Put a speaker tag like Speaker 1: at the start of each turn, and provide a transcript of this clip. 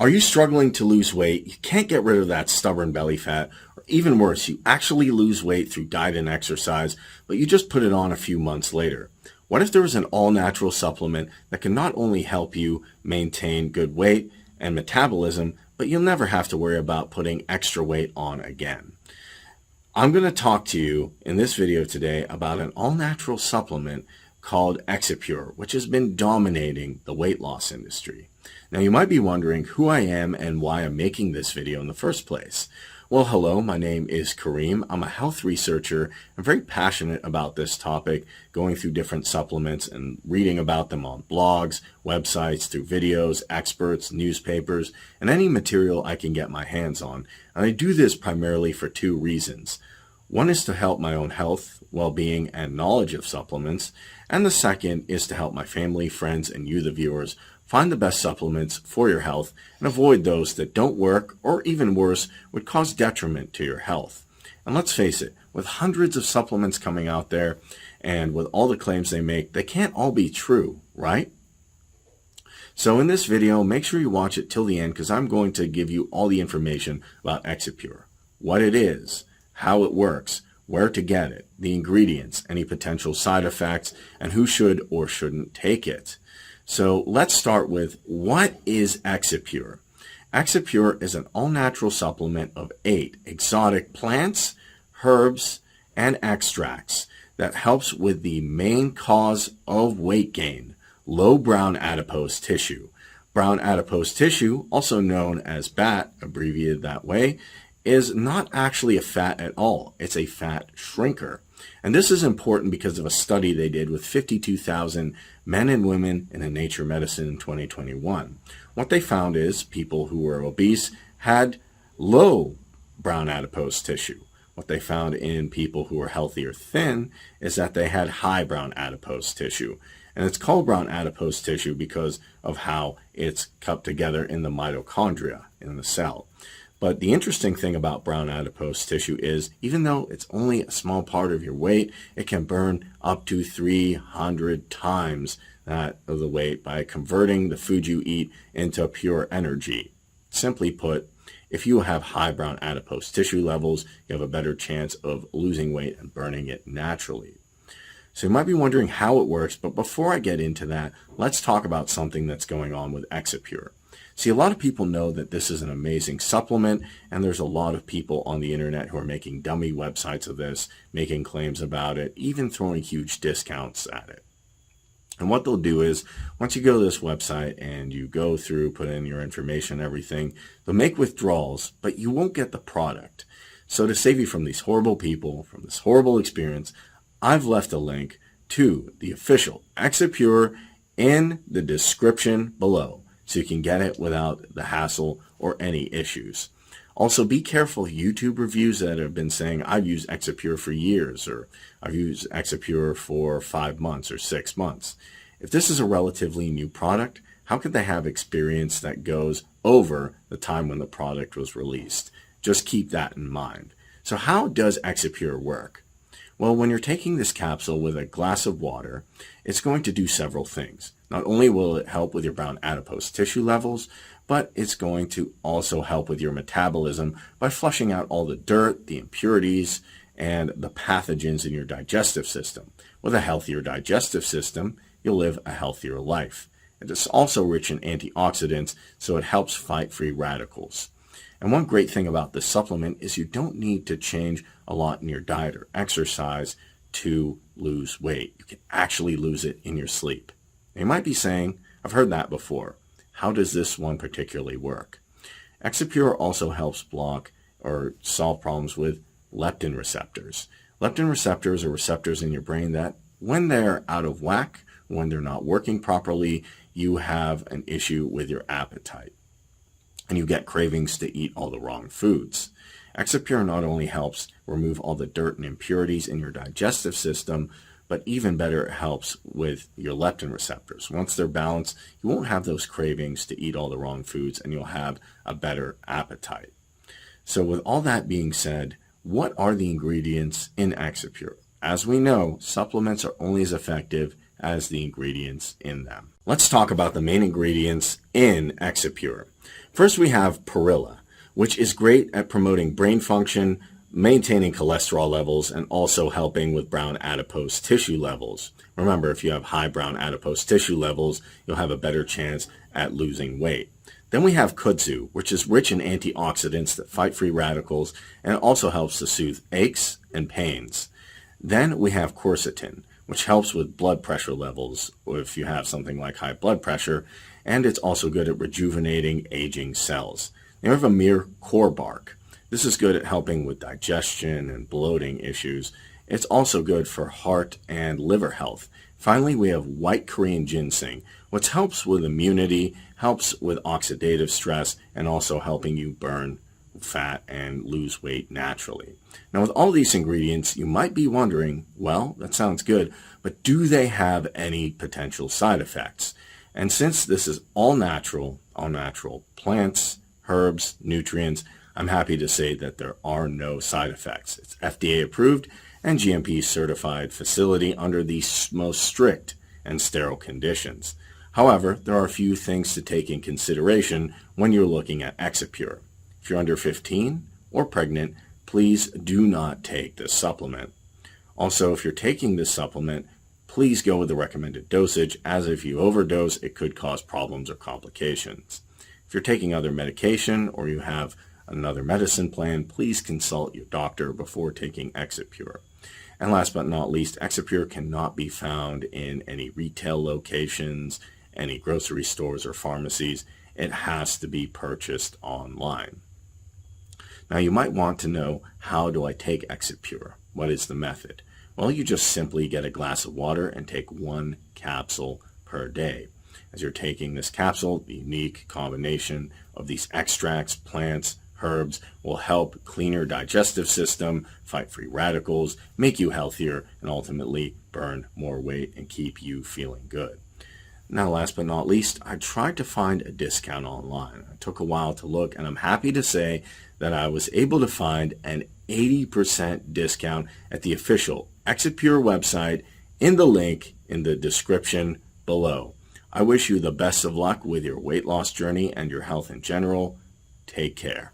Speaker 1: Are you struggling to lose weight? You can't get rid of that stubborn belly fat, or even worse, you actually lose weight through diet and exercise, but you just put it on a few months later. What if there was an all-natural supplement that can not only help you maintain good weight and metabolism, but you'll never have to worry about putting extra weight on again? I'm going to talk to you in this video today about an all-natural supplement called Exipure, which has been dominating the weight loss industry. Now you might be wondering who I am and why I'm making this video in the first place. Well, hello, my name is Kareem. I'm a health researcher. I'm very passionate about this topic, going through different supplements and reading about them on blogs, websites, through videos, experts, newspapers, and any material I can get my hands on. And I do this primarily for two reasons. One is to help my own health, well-being, and knowledge of supplements. And the second is to help my family, friends, and you, the viewers, find the best supplements for your health and avoid those that don't work or, even worse, would cause detriment to your health. And let's face it, with hundreds of supplements coming out there and with all the claims they make, they can't all be true, right? So in this video, make sure you watch it till the end because I'm going to give you all the information about Exipure, what it is, how it works, where to get it, the ingredients, any potential side effects, and who should or shouldn't take it. So let's start with, what is Exipure? Exipure is an all-natural supplement of 8 exotic plants, herbs, and extracts that helps with the main cause of weight gain, low brown adipose tissue. Brown adipose tissue, also known as BAT, abbreviated that way, is not actually a fat at all. It's a fat shrinker. And this is important because of a study they did with 52,000 men and women in a Nature Medicine in 2021. What they found is people who were obese had low brown adipose tissue. What they found in people who were healthy or thin is that they had high brown adipose tissue. And it's called brown adipose tissue because of how it's cupped together in the mitochondria in the cell. But the interesting thing about brown adipose tissue is, even though it's only a small part of your weight, it can burn up to 300 times that of the weight by converting the food you eat into pure energy. Simply put, if you have high brown adipose tissue levels, you have a better chance of losing weight and burning it naturally. So you might be wondering how it works, but before I get into that, let's talk about something that's going on with Exipure. See, a lot of people know that this is an amazing supplement, and there's a lot of people on the internet who are making dummy websites of this, making claims about it, even throwing huge discounts at it. And what they'll do is, once you go to this website and you go through, put in your information and everything, they'll make withdrawals, but you won't get the product. So to save you from these horrible people, from this horrible experience, I've left a link to the official Exipure in the description below, so you can get it without the hassle or any issues. Also, be careful of YouTube reviews that have been saying, I've used Exipure for years, or I've used Exipure for 5 months or 6 months. If this is a relatively new product, how could they have experience that goes over the time when the product was released? Just keep that in mind. So how does Exipure work? Well, when you're taking this capsule with a glass of water, it's going to do several things. Not only will it help with your brown adipose tissue levels, but it's going to also help with your metabolism by flushing out all the dirt, the impurities, and the pathogens in your digestive system. With a healthier digestive system, you'll live a healthier life. It is also rich in antioxidants, so it helps fight free radicals. And one great thing about this supplement is you don't need to change a lot in your diet or exercise to lose weight. You can actually lose it in your sleep. You might be saying, I've heard that before. How does this one particularly work? Exipure also helps block or solve problems with leptin receptors. Leptin receptors are receptors in your brain that, when they're out of whack, when they're not working properly, you have an issue with your appetite. And you get cravings to eat all the wrong foods. Exipure not only helps remove all the dirt and impurities in your digestive system, but even better, it helps with your leptin receptors. Once they're balanced, you won't have those cravings to eat all the wrong foods, and you'll have a better appetite. So with all that being said, what are the ingredients in Exipure? As we know, supplements are only as effective as the ingredients in them. Let's talk about the main ingredients in Exipure. First, we have Perilla, which is great at promoting brain function, maintaining cholesterol levels, and also helping with brown adipose tissue levels. Remember, if you have high brown adipose tissue levels, you'll have a better chance at losing weight. Then we have kudzu, which is rich in antioxidants that fight free radicals and also helps to soothe aches and pains. Then we have quercetin, which helps with blood pressure levels if you have something like high blood pressure, and it's also good at rejuvenating aging cells. Then we have Amir core bark. This is good at helping with digestion and bloating issues. It's also good for heart and liver health. Finally, we have white Korean ginseng, which helps with immunity, helps with oxidative stress, and also helping you burn fat and lose weight naturally. Now, with all these ingredients, you might be wondering, well, that sounds good, but do they have any potential side effects? And since this is all natural plants, herbs, nutrients, I'm happy to say that there are no side effects. It's FDA approved and GMP certified facility under the most strict and sterile conditions. However, there are a few things to take in consideration when you're looking at Exipure. If you're under 15 or pregnant, please do not take this supplement. Also, if you're taking this supplement, please go with the recommended dosage, as if you overdose, it could cause problems or complications. If you're taking other medication or you have another medicine plan, please consult your doctor before taking Exipure. And last but not least, Exipure cannot be found in any retail locations, any grocery stores or pharmacies. It has to be purchased online. Now you might want to know, how do I take Exipure? What is the method? Well, you just simply get a glass of water and take 1 capsule per day. As you're taking this capsule, the unique combination of these extracts, plants, herbs will help clean your digestive system, fight free radicals, make you healthier, and ultimately burn more weight and keep you feeling good. Now, last but not least, I tried to find a discount online. It took a while to look, and I'm happy to say that I was able to find an 80% discount at the official Exipure website in the link in the description below. I wish you the best of luck with your weight loss journey and your health in general. Take care.